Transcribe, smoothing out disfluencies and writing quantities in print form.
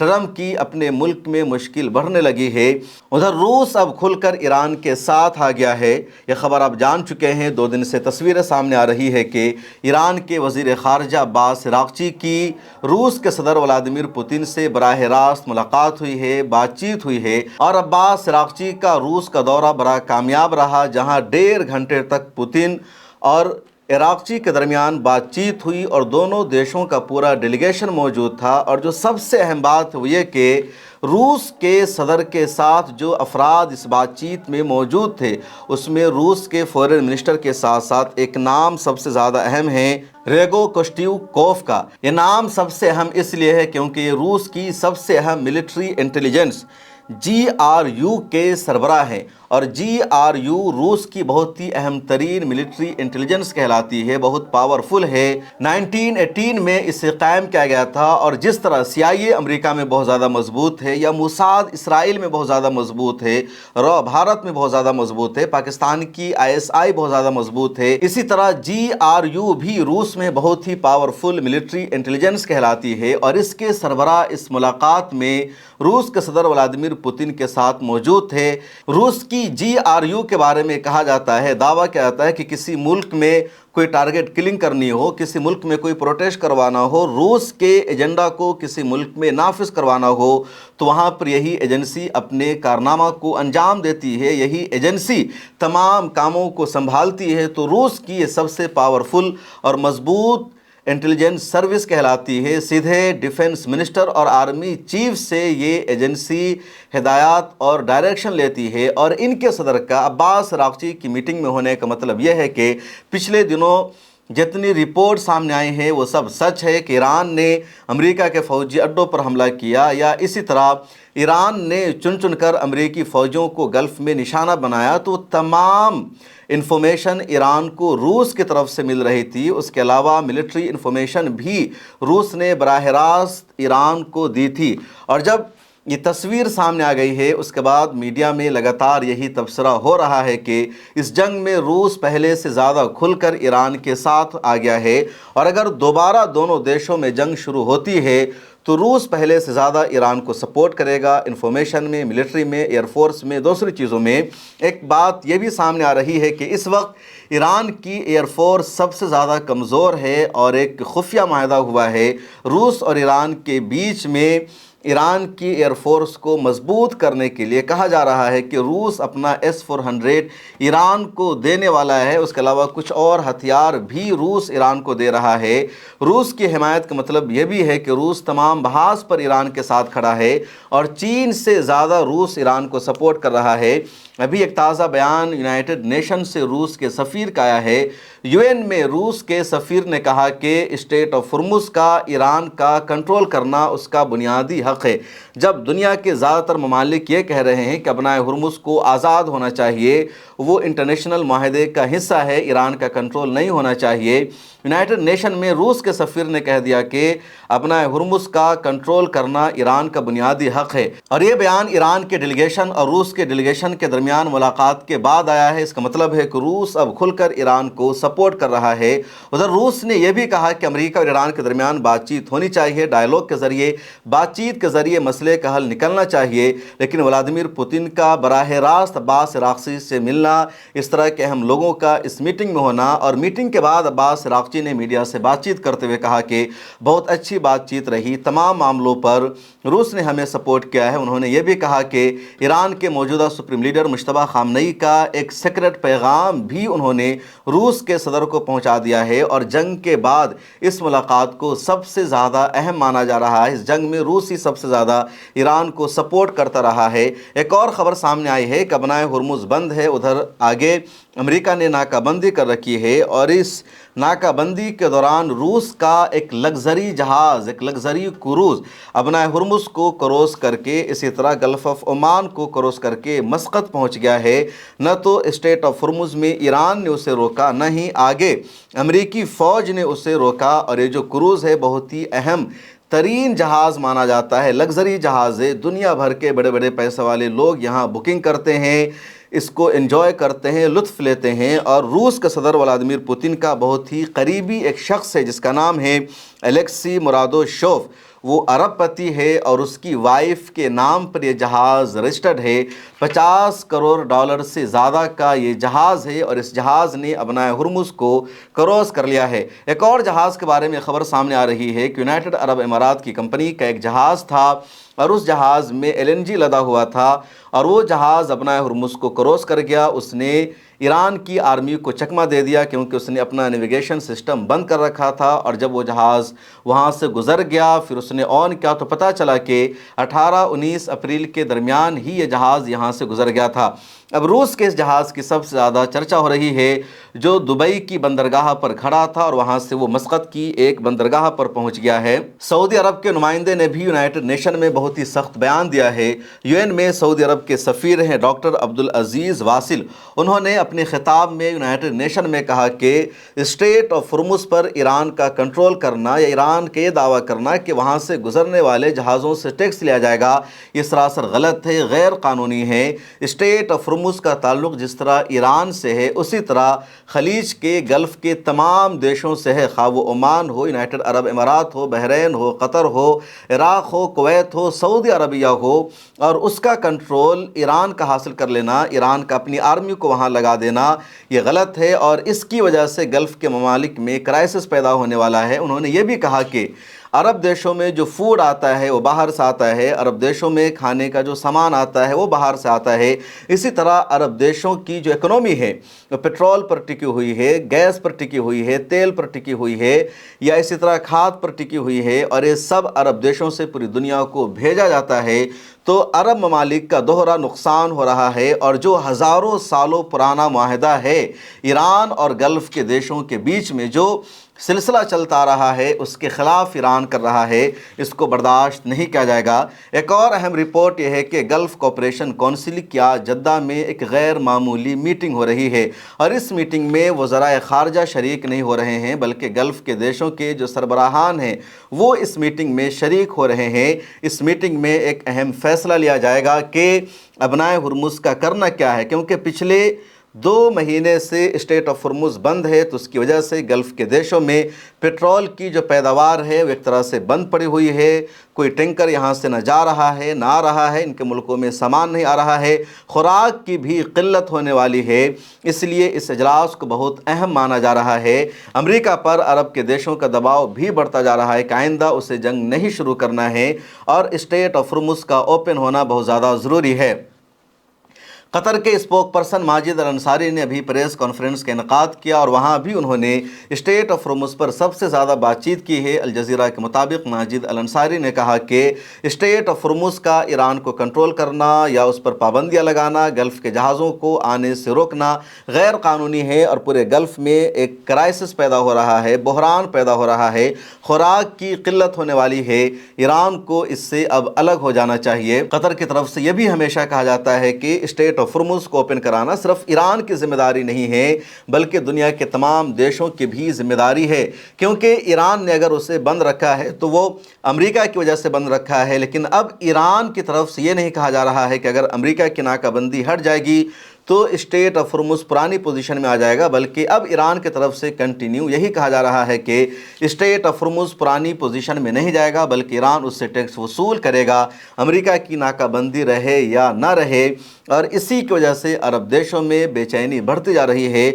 Trump کی اپنے ملک میں مشکل بڑھنے لگی ہے۔ ادھر روس اب کھل کر ایران کے ساتھ آ گیا ہے۔ یہ خبر آپ جان چکے ہیں، 2 دن سے تصویریں سامنے آ رہی ہے کہ ایران کے وزیر خارجہ عباس عراقچی کی روس کے صدر ولادیمیر پوتن سے براہ راست ملاقات ہوئی ہے، بات چیت ہوئی ہے، اور عباس عراقچی کا روس کا دورہ بڑا کامیاب رہا، جہاں 1.5 گھنٹے تک پوتن اور عراقچی کے درمیان بات چیت ہوئی اور دونوں دیشوں کا پورا ڈیلیگیشن موجود تھا۔ اور جو سب سے اہم بات وہ یہ کہ روس کے صدر کے ساتھ جو افراد اس بات چیت میں موجود تھے، اس میں روس کے فورن منسٹر کے ساتھ ساتھ ایک نام سب سے زیادہ اہم ہے، ریگو کوشٹیوکوف کا۔ یہ نام سب سے اہم اس لیے ہے کیونکہ یہ روس کی سب سے اہم ملٹری انٹیلیجنس GRU کے سربراہ ہیں، اور GRU روس کی بہت ہی اہم ترین ملٹری انٹیلیجنس کہلاتی ہے، بہت پاورفل ہے۔ 1918 میں اسے قائم کیا گیا تھا، اور جس طرح CIA امریکہ میں بہت زیادہ مضبوط ہے، یا موساد اسرائیل میں بہت زیادہ مضبوط ہے، را بھارت میں بہت زیادہ مضبوط ہے، پاکستان کی ISI بہت زیادہ مضبوط ہے، اسی طرح GRU بھی روس میں بہت ہی پاورفل ملٹری انٹیلیجنس کہلاتی ہے۔ اور اس کے سربراہ اس ملاقات میں روس کے صدر ولادیمیر پوتن کے ساتھ موجود تھے۔ روس کی GRU کے بارے میں کہا جاتا ہے، دعویٰ کیا جاتا ہے کہ کسی ملک میں کوئی ٹارگٹ کلنگ کرنی ہو، کسی ملک میں کوئی پروٹیسٹ کروانا ہو، روس کے ایجنڈا کو کسی ملک میں نافذ کروانا ہو، تو وہاں پر یہی ایجنسی اپنے کارنامہ کو انجام دیتی ہے، یہی ایجنسی تمام کاموں کو سنبھالتی ہے۔ تو روس کی یہ سب سے پاورفل اور مضبوط انٹیلیجنس سروس کہلاتی ہے۔ سیدھے ڈیفنس منسٹر اور آرمی چیف سے یہ ایجنسی ہدایات اور ڈائریکشن لیتی ہے، اور ان کے صدر کا عباس عراقچی کی میٹنگ میں ہونے کا مطلب یہ ہے کہ پچھلے دنوں جتنی رپورٹ سامنے آئی ہیں وہ سب سچ ہے کہ ایران نے امریکہ کے فوجی اڈوں پر حملہ کیا، یا اسی طرح ایران نے چن کر امریکی فوجیوں کو گلف میں نشانہ بنایا، تو تمام انفارمیشن ایران کو روس کی طرف سے مل رہی تھی۔ اس کے علاوہ ملٹری انفارمیشن بھی روس نے براہ راست ایران کو دی تھی۔ اور جب یہ تصویر سامنے آ گئی ہے، اس کے بعد میڈیا میں لگاتار یہی تبصرہ ہو رہا ہے کہ اس جنگ میں روس پہلے سے زیادہ کھل کر ایران کے ساتھ آ گیا ہے، اور اگر دوبارہ دونوں دیشوں میں جنگ شروع ہوتی ہے تو روس پہلے سے زیادہ ایران کو سپورٹ کرے گا، انفارمیشن میں، ملٹری میں، ایئر فورس میں، دوسری چیزوں میں۔ ایک بات یہ بھی سامنے آ رہی ہے کہ اس وقت ایران کی ایئر فورس سب سے زیادہ کمزور ہے، اور ایک خفیہ معاہدہ ہوا ہے روس اور ایران کے بیچ میں۔ ایران کی ایئر فورس کو مضبوط کرنے کے لیے کہا جا رہا ہے کہ روس اپنا S-400 ایران کو دینے والا ہے، اس کے علاوہ کچھ اور ہتھیار بھی روس ایران کو دے رہا ہے۔ روس کی حمایت کا مطلب یہ بھی ہے کہ روس تمام محاذ پر ایران کے ساتھ کھڑا ہے، اور چین سے زیادہ روس ایران کو سپورٹ کر رہا ہے۔ ابھی ایک تازہ بیان یونائٹڈ نیشن سے روس کے سفیر کا آیا ہے۔ UN میں روس کے سفیر نے کہا کہ اسٹریٹ آف ہرمز کا ایران کا کنٹرول کرنا اس کا بنیادی حق ہے۔ جب دنیا کے زیادہ تر ممالک یہ کہہ رہے ہیں کہ ابنائے ہرمز کو آزاد ہونا چاہیے، وہ انٹرنیشنل معاہدے کا حصہ ہے، ایران کا کنٹرول نہیں ہونا چاہیے، یونائٹڈ نیشن میں روس کے سفیر نے کہہ دیا کہ ابنائے ہرمز کا کنٹرول کرنا ایران کا بنیادی حق ہے۔ اور یہ بیان ایران کے ڈیلیگیشن اور روس کے ڈیلیگیشن کے درمیان ملاقات کے بعد آیا ہے۔ اس کا مطلب ہے کہ روس اب کھل کر ایران کو سپورٹ کر رہا ہے۔ ادھر روس نے یہ بھی کہا کہ امریکہ اور ایران کے درمیان بات چیت ہونی چاہیے، ڈائیلاگ کے ذریعے، بات چیت کے ذریعے مسئلے کا حل نکلنا چاہیے، لیکن ولادیمیر پوتن کا براہ راست عباس عراقچی سے ملنا، اس طرح کے اہم لوگوں کا اس میٹنگ میں ہونا، اور میٹنگ کے بعد عباس عراقچی نے میڈیا سے بات چیت کرتے ہوئے کہا کہ بہت اچھی بات چیت رہی، تمام معاملوں پر روس نے ہمیں سپورٹ کیا ہے۔ انہوں نے یہ بھی کہا کہ ایران کے موجودہ سپریم لیڈر مجتبیٰ خامنئی کا ایک سیکرٹ پیغام بھی انہوں نے روس کے صدر کو پہنچا دیا ہے، اور جنگ کے بعد اس ملاقات کو سب سے زیادہ اہم مانا جا رہا ہے۔ اس جنگ میں روس ہی سب سے زیادہ ایران کو سپورٹ کرتا رہا ہے۔ ایک اور خبر سامنے آئی ہے کہ ابنائے ہرمز بند ہے، ادھر آگے امریکہ نے ناکہ بندی کر رکھی ہے، اور اس ناکہ بندی کے دوران روس کا ایک لگژری جہاز، ایک لگژری کروز ابنائے ہرمز کو کروس کر کے، اسی طرح گلف آف عمان کو کروس کر کے مسقط پہنچ گیا ہے۔ نہ تو اسٹریٹ آف ہرمز میں ایران نے اسے روکا، نہ ہی آگے امریکی فوج نے اسے روکا، اور یہ جو کروز ہے بہت ہی اہم ترین جہاز مانا جاتا ہے، لگژری جہاز ہے، دنیا بھر کے بڑے بڑے پیسے والے لوگ یہاں بکنگ کرتے ہیں، اس کو انجوائے کرتے ہیں، لطف لیتے ہیں۔ اور روس کا صدر ولادیمیر پوتن کا بہت ہی قریبی ایک شخص ہے جس کا نام ہے الیکسی مرادوشوف، وہ ارب پتی ہے اور اس کی وائف کے نام پر یہ جہاز رجسٹرڈ ہے۔ 50 کروڑ ڈالر سے زیادہ کا یہ جہاز ہے اور اس جہاز نے ابنائے ہرمز کو کراس کر لیا ہے۔ ایک اور جہاز کے بارے میں خبر سامنے آ رہی ہے کہ یونائٹڈ عرب امارات کی کمپنی کا ایک جہاز تھا اور اس جہاز میں LNG لدا ہوا تھا اور وہ جہاز ابنائے ہرمز کو کراس کر گیا۔ اس نے ایران کی آرمی کو چکمہ دے دیا کیونکہ اس نے اپنا نیویگیشن سسٹم بند کر رکھا تھا، اور جب وہ جہاز وہاں سے گزر گیا پھر اس نے آن کیا تو پتہ چلا کہ 18-19 اپریل کے درمیان ہی یہ جہاز یہاں سے گزر گیا تھا۔ اب روس کے اس جہاز کی سب سے زیادہ چرچا ہو رہی ہے جو دبئی کی بندرگاہ پر کھڑا تھا اور وہاں سے وہ مسقط کی ایک بندرگاہ پر پہنچ گیا ہے۔ سعودی عرب کے نمائندے نے بھی یونائٹڈ نیشن میں بہت ہی سخت بیان دیا ہے۔ UN میں سعودی عرب کے سفیر ہیں ڈاکٹر عبدالعزیز واصل، انہوں نے اپنے خطاب میں یونائٹڈ نیشن میں کہا کہ اسٹریٹ آف ہرمز پر ایران کا کنٹرول کرنا یا ایران کے یہ دعویٰ کرنا کہ وہاں سے گزرنے والے جہازوں سے ٹیکس لیا جائے گا، یہ سراسر غلط ہے، غیر قانونی ہے۔ اسٹریٹ آف ہرمز کا تعلق جس طرح ایران سے ہے اسی طرح خلیج کے گلف کے تمام دیشوں سے ہے، خواہ وہ عمان ہو، یونائٹڈ عرب امارات ہو، بحرین ہو، قطر ہو، عراق ہو، کویت ہو، سعودی عربیہ ہو، اور اس کا کنٹرول ایران کا حاصل کر لینا، ایران کا اپنی آرمی کو وہاں لگا دینا، یہ غلط ہے اور اس کی وجہ سے گلف کے ممالک میں کرائسس پیدا ہونے والا ہے۔ انہوں نے یہ بھی کہا کہ عرب دیشوں میں جو فوڈ آتا ہے وہ باہر سے آتا ہے، عرب دیشوں میں کھانے کا جو سامان آتا ہے وہ باہر سے آتا ہے، اسی طرح عرب دیشوں کی جو اکنومی ہے وہ پیٹرول پر ٹکی ہوئی ہے، گیس پر ٹکی ہوئی ہے، تیل پر ٹکی ہوئی ہے، یا اسی طرح کھاد پر ٹکی ہوئی ہے، اور یہ سب عرب دیشوں سے پوری دنیا کو بھیجا جاتا ہے۔ تو عرب ممالک کا دوہرا نقصان ہو رہا ہے، اور جو ہزاروں سالوں پرانا معاہدہ ہے ایران اور گلف کے دیشوں کے بیچ میں جو سلسلہ چلتا آ رہا ہے اس کے خلاف ایران کر رہا ہے، اس کو برداشت نہیں کیا جائے گا۔ ایک اور اہم رپورٹ یہ ہے کہ گلف کوآپریشن کونسل کیا جدہ میں ایک غیر معمولی میٹنگ ہو رہی ہے، اور اس میٹنگ میں وزرائے خارجہ شریک نہیں ہو رہے ہیں بلکہ گلف کے دیشوں کے جو سربراہان ہیں وہ اس میٹنگ میں شریک ہو رہے ہیں۔ اس میٹنگ میں ایک اہم فیصلہ لیا جائے گا کہ ابنائے ہرمز کا کرنا کیا ہے، کیونکہ پچھلے 2 مہینے سے اسٹریٹ آف ہرمز بند ہے، تو اس کی وجہ سے گلف کے دیشوں میں پیٹرول کی جو پیداوار ہے وہ ایک طرح سے بند پڑی ہوئی ہے، کوئی ٹینکر یہاں سے نہ جا رہا ہے نہ آ رہا ہے، ان کے ملکوں میں سامان نہیں آ رہا ہے، خوراک کی بھی قلت ہونے والی ہے، اس لیے اس اجلاس کو بہت اہم مانا جا رہا ہے۔ امریکہ پر عرب کے دیشوں کا دباؤ بھی بڑھتا جا رہا ہے کہ آئندہ اسے جنگ نہیں شروع کرنا ہے اور اسٹریٹ آف ہرمز کا اوپن ہونا بہت زیادہ ضروری ہے۔ قطر کے اسپوک پرسن ماجد الانصاری نے ابھی پریس کانفرنس کا انعقاد کیا اور وہاں بھی انہوں نے اسٹریٹ آف ہرمز پر سب سے زیادہ بات چیت کی ہے۔ الجزیرہ کے مطابق ماجد الانصاری نے کہا کہ اسٹریٹ آف ہرمز کا ایران کو کنٹرول کرنا یا اس پر پابندیاں لگانا، گلف کے جہازوں کو آنے سے روکنا غیر قانونی ہے اور پورے گلف میں ایک کرائسس پیدا ہو رہا ہے، بحران پیدا ہو رہا ہے، خوراک کی قلت ہونے والی ہے، ایران کو اس سے اب الگ ہو جانا چاہیے۔ قطر کی طرف سے یہ بھی ہمیشہ کہا جاتا ہے کہ اسٹریٹ آف ہرمز کو اوپن کرانا صرف ایران کی ذمہ داری نہیں ہے بلکہ دنیا کے تمام دیشوں کی بھی ذمہ داری ہے، کیونکہ ایران نے اگر اسے بند رکھا ہے تو وہ امریکہ کی وجہ سے بند رکھا ہے، لیکن اب ایران کی طرف سے یہ نہیں کہا جا رہا ہے کہ اگر امریکہ کی ناکہ بندی ہٹ جائے گی تو اسٹریٹ آف ہرمز پرانی پوزیشن میں آ جائے گا، بلکہ اب ایران کی طرف سے کنٹینیو یہی کہا جا رہا ہے کہ اسٹریٹ آف ہرمز پرانی پوزیشن میں نہیں جائے گا بلکہ ایران اس سے ٹیکس وصول کرے گا، امریکہ کی ناکہ بندی رہے یا نہ رہے، اور اسی کی وجہ سے عرب دیشوں میں بے چینی بڑھتی جا رہی ہے۔